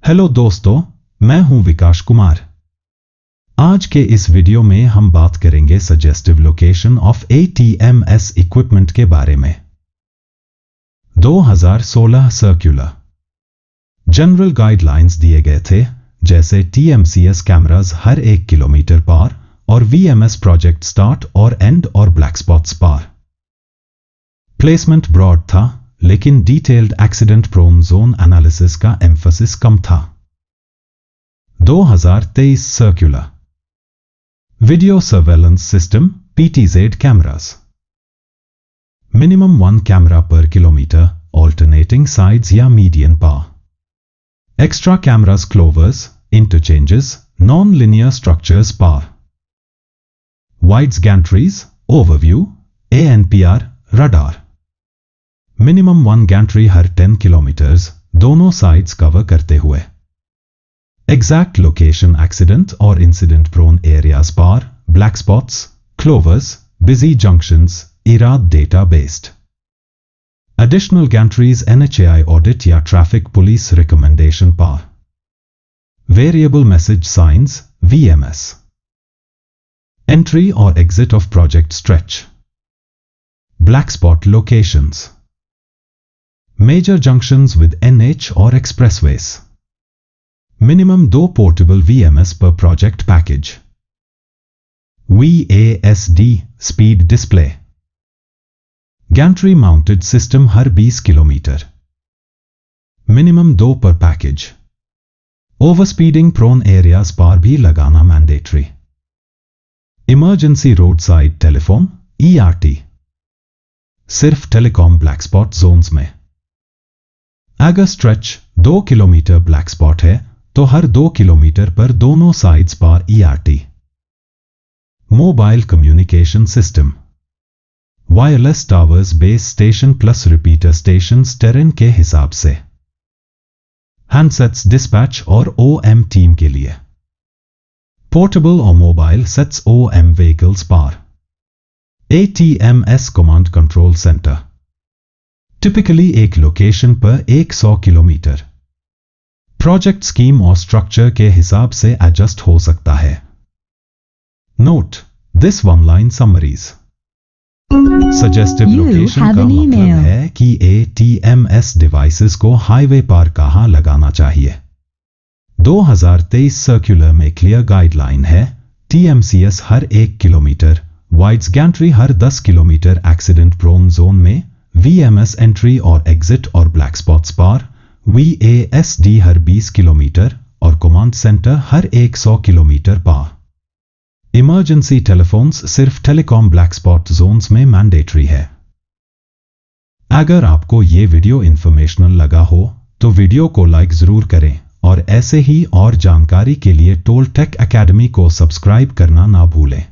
Hello दोस्तों, मैं हूं विकास कुमार। आज के इस वीडियो में हम बात करेंगे suggestive location of ATMS equipment के बारे में। 2016 सर्कुलर जनरल गाइडलाइंस दिए गए थे, जैसे TMCS कैमरास हर 1 किलोमीटर पर और VMS प्रोजेक्ट स्टार्ट और एंड और ब्लैक स्पॉट्स पर। प्लेसमेंट ब्रॉड था, लेकिन detailed accident prone zone analysis का एम्फसिस कम था। 2023 circular video surveillance system PTZ cameras minimum 1 camera पर किलोमीटर, ऑल्टरनेटिंग साइड्स या मीडियन पर। Extra cameras clovers, interchanges, non linear structures पर। VIDS gantries, overview, ANPR, radar. Minimum 1 gantry हर 10 kilometres, दोनों sides cover करते हुए। एग्जैक्ट लोकेशन एक्सीडेंट और incident prone areas पर, black spots, clovers, busy junctions, iRAD data based. Additional gantries NHAI audit या traffic police recommendation पर। Variable message signs VMS। Entry और exit of project stretch. Black spot locations. Major junctions with NH और expressways. Minimum 2 portable VMS पर project package. VASD speed display. Gantry mounted system हर 20 kilometre. Minimum 2 पर package. Overspeeding prone areas पर भी लगाना mandatory. Emergency roadside telephone ERT सिर्फ telecom black spot Jones में। अगर स्ट्रेच 2 किलोमीटर ब्लैक स्पॉट है तो हर 2 किलोमीटर पर दोनों साइड्स पर ERT। Mobile communication system. Wireless towers base station plus repeater stations terrain के हिसाब से। हैंडसेट्स डिस्पैच और OM टीम के लिए। पोर्टेबल और मोबाइल सेट्स OM व्हीकल्स पर। ATMS command control centre typically एक लोकेशन पर 100 किलोमीटर। प्रोजेक्ट स्कीम और स्ट्रक्चर के हिसाब से एडजस्ट हो सकता है। Note this one line summaries. Suggestive location का मतलब है कि ATMS डिवाइसेस को हाईवे पर कहां लगाना चाहिए। 2023 सर्कुलर में क्लियर गाइडलाइन है। TMCS हर 1 किलोमीटर, वाइड्स गैंट्री हर 10 किलोमीटर एक्सीडेंट प्रोन जोन में, VMS एंट्री और एग्जिट और ब्लैक स्पॉट्स पर, VASD हर 20 किलोमीटर और कमांड सेंटर हर 100 किलोमीटर पर। इमरजेंसी टेलीफोन्स सिर्फ टेलीकॉम ब्लैक स्पॉट जोन्स में मैंडेटरी है। अगर आपको ये वीडियो इंफॉर्मेशनल लगा हो तो वीडियो को लाइक जरूर करें और ऐसे ही और जानकारी के लिए टोल टेक एकेडमी को सब्सक्राइब करना ना भूलें।